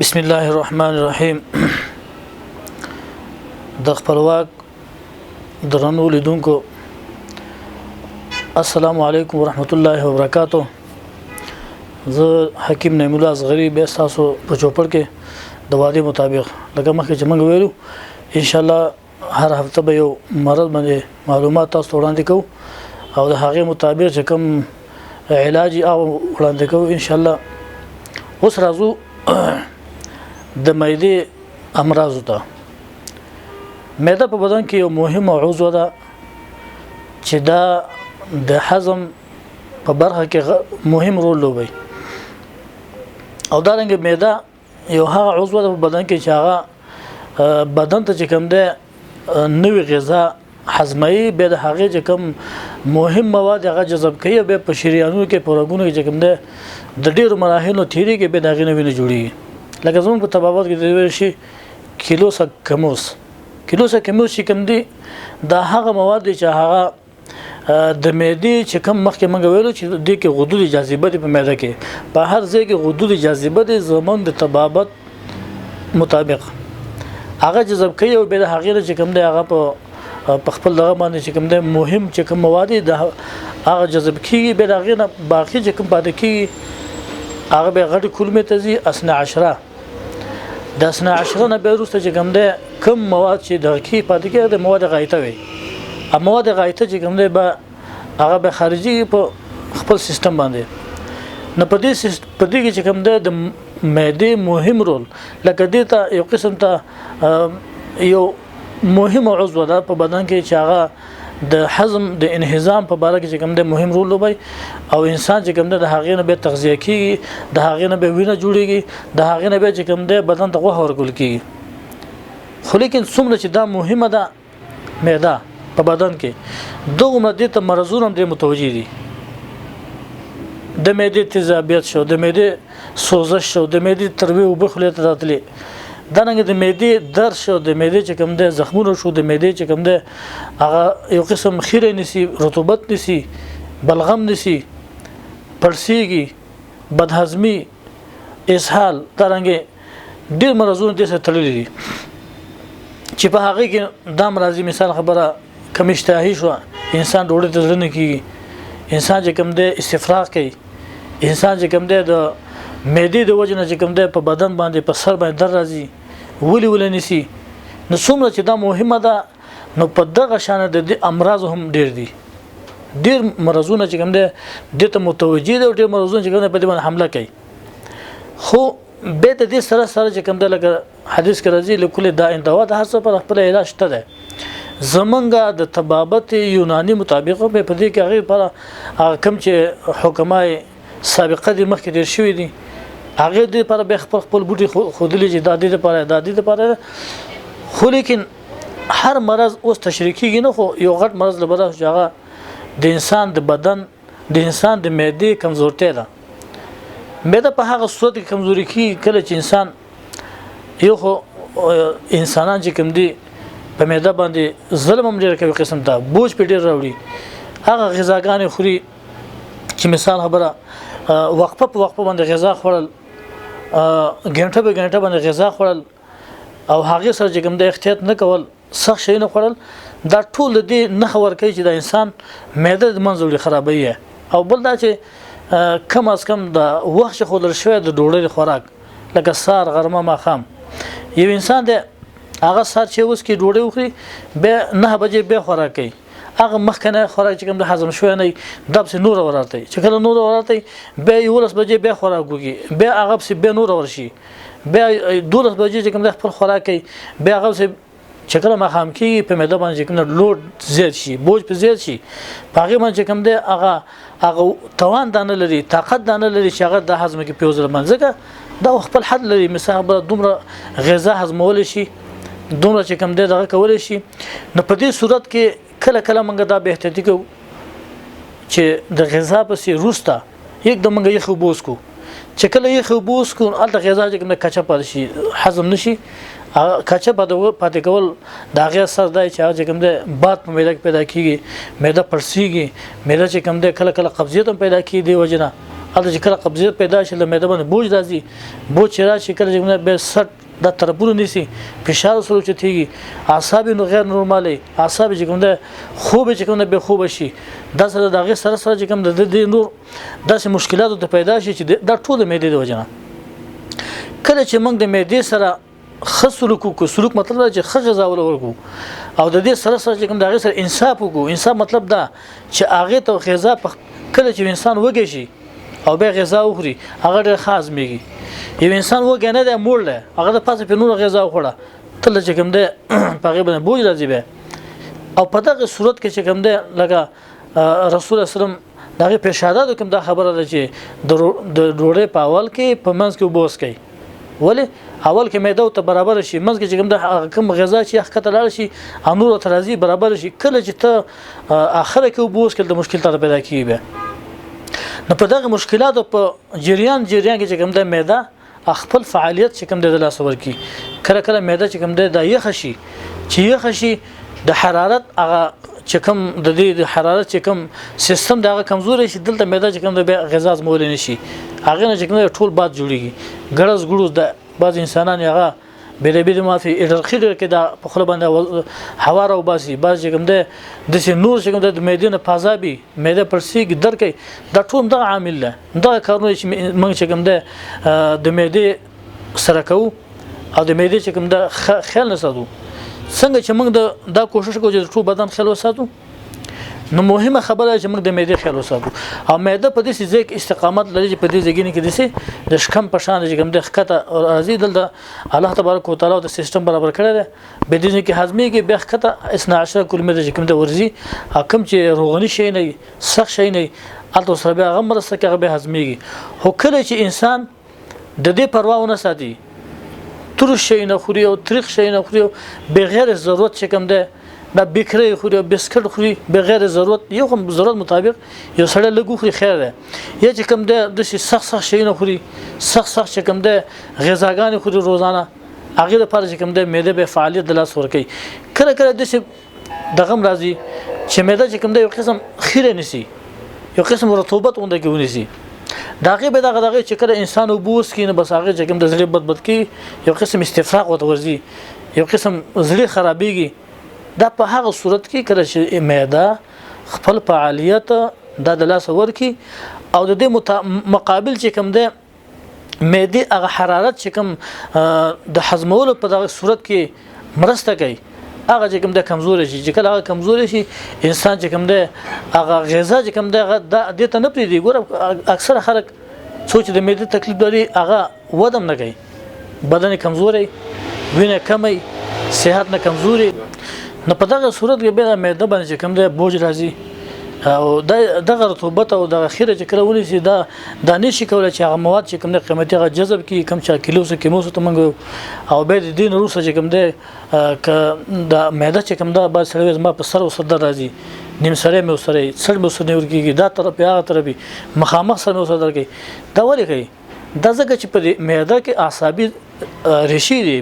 بسم الله الرحمن الرحیم. د خپلواک درنو لیدونکو السلام علیکم ورحمت الله وبرکاتو. زه حکیم نعیم الله اصغری به تاسو په چوپړ کې د وعده مطابق لکه مخکې چې موږ ویلو ان شاء الله هر هفته به یو مرض باندې معلومات تاسو وړاندې کوو او د هغه مطابق چې کوم علاج او وړاندې کوو ان شاء الله. اوس راځو د معدې امراض ته. معده په بدن کې یو مهم عضو ده چې دا د هضم په برخه کې مهم رول لوبوي او دا رنګ معده یو هغه عضو ده په بدن کې چې هغه بدن ته چې کوم ده نوې غذا هضمي به د هغه چې کوم مهم مواد هغه جذب کوي به په شریانونو کې پروګونو کې چې کوم ده د ډیرو مراحلو تیری کې به دغه نوې جوړي. لکه زموږ په طبابت کې د ویل شي کیلوس کموس چې کوم دي دا هغه مواد چې هغه د معدې چې کوم مخکې موږ ویلو چې د کې غدود جاذبه دي په معده کې په هر ځای کې غدود جاذبه دي زمون د طبابت مطابق هغه جذب کوي او به د هغه چې کوم دی هغه په خپل دغه باندې چې کوم دی مهم چې کوم مواد د هغه جذب کیږي به دغه نه باقي چې کوم پاتې کیږي هغه به غټ کلمه تزي اسنه عشره د اسنه عشره نه به وروسته چې کوم دی کم مواد چې دغه کې پاتې کیږي د مواد غایطه وي. ا مواد غایطه چې کوم دی به هغه به خارجي په خپل سیستم باندې نه پدې کې چې کوم دی د معدې مهم رول لکه دې ته یو قسم ته یو مهم عضو ده په بدن کې چې هغه د هضم د انهضام په اړه کې کوم د مهم رول لوبي او انسان چې کوم د هغې نه به تغذیه کیږي د هغې نه به وینه جوړیږي د هغې نه به چې کوم د بدن ته غوښه ورکول کیږي. خو لیکن څومره چې دا مهمه ده معده په بدن کې دومره د مرضونو هم د متوجي دي. د معدې تیزابیت شو، د معدې سوزش شو، د معدې تروي او بخلې ته راتلې دا رنګ د معدې درد شو، د معدې چې کوم د زخمونو شو، د معدې چې کوم د هغه یو قسم خیره نسی، رطوبت نسی، بلغم نسی، پړسیږي، بدهضمي، اسهال دا رنګ ډېر مرزونه د سره تړلي دي چې په هغه کې دا مرضی مثال خبره کمشتاهي شو انسان ډوړې ته ځنه کیږي، انسان چې کوم د استفراغ کوي، انسان چې کوم د معدې د وجنه چې کوم د په بدن باندې په سر باندې در راځي ولې نسی. نو څومره چې دا مهمه ده نو په دغه شان د امراض هم ډېر دي، ډېر مرزونه چې کوم د ته متوجي دي او ډېر مرزونه چې کوم په دې باندې حمله کوي. خو به د دې سره چې کوم د لکه حدیث کې راځي لکل داء دوا د هر څه پر خپل علاج شته ده. زمونږه د طبابت یونانی مطابق په دې کې هغه پر کم چې حکمای سابقه دي مخکې ډیر شوی دي هغه دې پر به خپل بوټي خودلې چې د دې لپاره خو لیکن هر مرض اوس تشریحي نه خو یو غټ مرض لپاره چې هغه د انسان د بدن د انسان د معدې کمزورتیا ده. معده په هغه صورت کې کمزوري کی کله چې انسان یو خو انسانان چې کوم دي په معده باندې ظلم هم ډیر کوي، قسم ته بوج په ډیر راوړي، هغه غذاګانې خوري چې مثال خبره وقفه په وقفه باندې غذا خوړل، غنټه په غنټه باندې غذا خوړل او هغه سره چې کوم د احتیاط نه کول، سخت شي نه خوړل، دا ټول دې نه خبر کوي چې د انسان معده د منځوري خرابوي. او بل دا چې کم از کم د وخت خودل شوی د ډوډۍ خوراک لکه سار غرمه ماخام یو انسان د هغه سار چې اوس کې ډوډۍ وخوري به 9 بجې به خوراک کوي، هغه مخکنه خوراک چې کوم د هضم شوی نه دبس نور ورته چې کله نور ورته به 11 بجې به خوراک وکي، به هغه به نور ورشي، به 12 بجې چې کوم د خپل خوراک کوي، به هغه چې کله مخام کې په معده باندې کوم لوډ زیات شي، بوج په زیات شي، هغه باندې کوم دی هغه توان دانه لري، طاقت دانه لري چې هغه د هضم کې پیوزل منځګه دا خپل حد لري. مثلا دومره غذا هضمول شي، دومره چې کوم دی دغه کول شي. نو په دې صورت کې کله موږ دا به احتیاط کوو چې د غذا پسې روسته یک د موږ یې خوبوس کو چې کله یې خوبوس کو ال د غذا چې کوم کچا پد شي هضم نشي کچا پاتې کول دا غي سر دای چې کوم د باد په معده پیدا کیږي، معده پړسیږي، معده چې کوم د کله قبضیت هم پیدا کیږي دی وجنه چې کله قبضیت پیدا شي د معده باندې بوج راځي بوج چې راشي کله چې به سټ د طرفونو نیسي فشار سره چتېږي اعصاب نو غیر نورمالي اعصاب چې کوم ده خوب چې کوم ده به خوب شي د سره دغه سره چې کوم ده د نور داسې مشکلات ته پیدا شي چې د ټول معدې د وجنه کله چې موږ د معدې سره خسلوک کو سلوک مطلب دا چې خغه غذا ورکو او د دې سره چې کوم دغه سره انصاف وکړو انصاف مطلب دا چې هغه ته غذا کله چې انسان وږي شي او به غذا وخوري هغه ډېر خاص میږي یو انسان وږي نه دی موړ دی هغه د پاسه په نور غذا وخوړه تل چې کوم دی هغه باندې بوج راځي به او په دغه صورت کې چې کوم دی لکه رسول الله سلام دغه پیشادات کوم دا خبره ده چې د ډوړې په اول کې په منځ کې وبوس کوي ولی اول کې معده ته برابر شي منځ کې چې کوم د کوم غذا چې حقیقت لاړ شي انور ترازی برابر شي کله چې ته اخره کې وبوس کله د مشکل ته پیدا کیږي نو په دغه مشکلاتو په جریان کې چې کوم د معده خپل فعالیت چې کوم د لاس ورکی کله کله معده چې کوم د یخ شي چې یخ شي د حرارت هغه چې کوم د دې حرارت چې کوم سیستم دغه کمزوري شي دلته معده چې کوم د غذا زمول نه شي هغه نه چې کوم ټول باد جوړیږي ګړز ګړوز د بعض انسانان هغه بیره ما فی ارخیر کې دا په خپل باندې هوا راو باسي بعض چې کوم د نور چې کوم د معدې نه فازابي معده پرسیګ درکې دا ټول د عامل ده دا کارونه چې موږ چې کوم د معدې سره کوو او د معدې چې کوم د خیال نه ساتو څنګه چې موږ دا کوشش کوو چې ټول بدن خیال وساتو نو مهمه خبره چې موږ د معدې خیال وساتو او معده په دې ځای کې استقامت لري چې په دې ځای کې دسه د شکم په شان چې کوم د خکته راځي دلته الله تبارک وتعالى د سیستم برابر کړی دی به دې کې هضمي کې به خکته 12 کلمه چې کوم د ورزي حکم چې روغني شي نه سخت شي نه الته سره به غمر سره به هضميږي هو کله چې انسان د دې پروا ونه ساتي تر شي نه خوري او تریخ شي نه خوري بغیر ضرورت چې کوم ده دا بکری خوري بسکټ خوري بغیر ضرورت یو هم ضرورت مطابق یو سړی لګو خوري خیر ده یا چې کوم ده د سخت شي نه خوري سخت چې کوم ده غذاګان خوري روزانه هغه لپاره چې کوم ده معده به فعالیت د لاس ورکي کله کله د دغم راځي چې معده چې کوم ده یو قسم خیره نسی یو قسم رطوبت اونده کې ونیسي داغه به دغه چې کله انسان وبوس کینه بس هغه چې کوم د زړه بد کی یو قسم استفراغ وتورځي یو قسم زړه خرابېږي دا په هغه صورت کې کله چې معده خپل فعالیت د لاس ورکی او د دې مقابل چې کوم ده معده هغه حرارت چې کوم د هضمولو په دغه صورت کې مرسته کوي هغه چې کوم د کمزوري شي چې کله هغه کمزوري شي انسان چې کوم ده هغه غذا چې کوم ده د ته نه پریدي ګور اکثر خلک سوچ د معده تکلیف لري هغه ودم نه کوي بدن کمزوري وینه کمي صحت نه کمزوري نو په دغه صورت کې به معده باندې کوم ده بوج راځي او دغه رطوبت او دغه خیره چې کله ونیسي دا نشي کولای چې هغه مواد چې کوم د قیمتي غ جذب کی کم چا کیلو سره کیمو سره منګو او به د دین روسه چې کوم ده د معده چې کوم ده با سره ما په سر او صدر راځي نیم سره مې سره سر مې سره ورکیږي دا طرف هغه طرف مخامخ سره مې سره کوي دا ولې کوي دا ځکه چې په معده کې اعصابي ریشي دي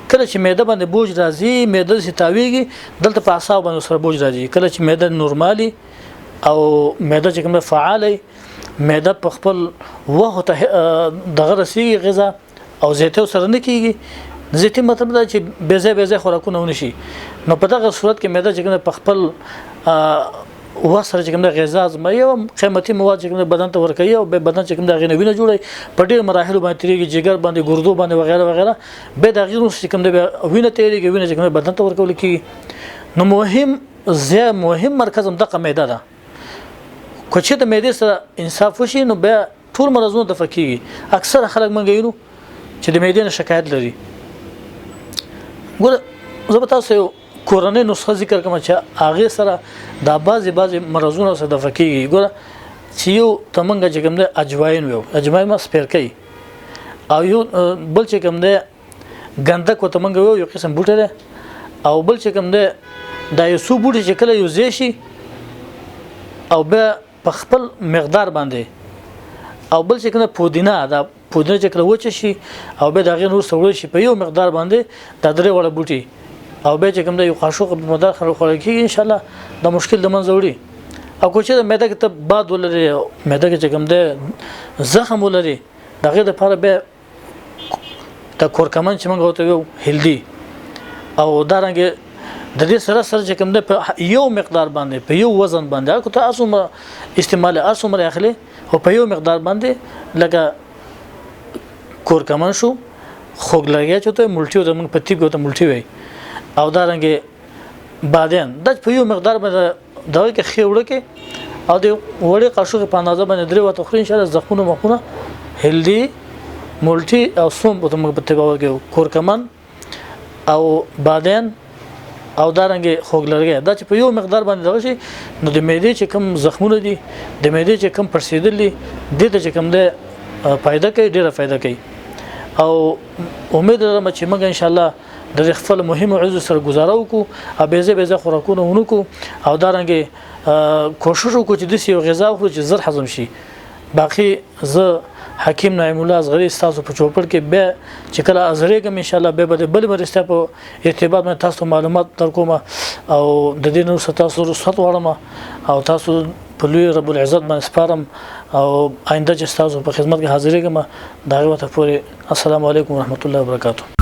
کله چې معده باندې بوج راځي معده ستاويږي دلته په اعصاب باندې سره بوج راځي کله چې معده نورمالي او معده چې کومه فعاله معده په خپل وخت دغه رسیږي غذا او زیته سره نه کیږي زیته مطلب دا چې بیزه خوراکونه ونشي نو په دغه صورت کې معده چې کومه په خپل وسره چې کومه غذا زما یو قیمتي مواد چې کومه بدن ته ورکوي او بدن چې کومه غنه وینه جوړي په ډیر مراحل باندې تیریږي جګر باندې ګردو باندې وغیرہ به د غیر چې کومه وینه تیریږي وینه چې کومه بدن ته ورکول کی نو مهم مرکز هم دغه معده ده کو چې د معدې سره انصاف وشي نو بیا ټول مرضونه د فکیږي اکثر خلک منګینو چې د معدې نه شکایت لري ګور زه به تاسو کورنۍ نسخه ذکر کوم چې هغه سره د بعضي مرضونه سره د فکیږي ګور چې یو تمنګ چې کوم د اجواین ما سپیر کوي او یو بل چې کوم د ګندک او تمنګ یو قسم بوټه ده او بل چې کوم د یو سو بوټه چې کله یو زیشي او به په خپل مقدار باندې او بل چې کنه پودینه چې کله وچ شي او به دغه نور سوړ شي په یو مقدار باندې د درې وړ بوټي او به چې کوم د یو قاشوق په مقدار خلک کیږي ان شاء الله د مشکل د منځ وړي او کوچې د معده کې ته باد ولري معده کې چې کوم ده زخم ولري دغه د لپاره به د کورکمن چې موږ وته یو هلدي او دارنګ د دې سره چې کوم ده په یو مقدار باندې په یو وزن باندې کو ته اسوم استعمال اسوم راخلي او په یو مقدار باندې لکه کورکمن شو خوګ لګیا چې ته ملټیو د موږ پتی کو ته ملټي وي او دارنګ بعدين د په یو مقدار باندې دغه کې خېوړه کې او د وړي قاشوق په اندازه باندې درې وته خوري ان شاء الله زخمونه مخونه هلدي ملټي او سوم په موږ په تباور کې کورکمن او بعدين او دارنګ خوګلرګي دا چې په یو مقدار باندې دغه شي نو د معدې چې کم زخمونه دي د معدې چې کم پرسیدل دي د دې چې کم ده فائدہ کوي ډیره فائدہ کوي او امید لرم چې موږ ان شاء الله د خپل مهم عضو سره گزاره وکړو او به خوراکونه ونکو او دارنګ کوشش وکړو چې د یو غذا خو چې زر هضم شي باقي زه حکیم نعیم الله اصغری تاسو په چوپړ کې به چې کله ازریګم ان شاء الله به بل مرسته په ارتباط باندې تاسو معلومات درکوم او د دې نو تاسو رسوت وړم او تاسو په لوی رب العزت باندې سپارم او آینده چې تاسو په خدمت کې حاضرېږم دا وخت پورې السلام علیکم ورحمت الله وبرکاته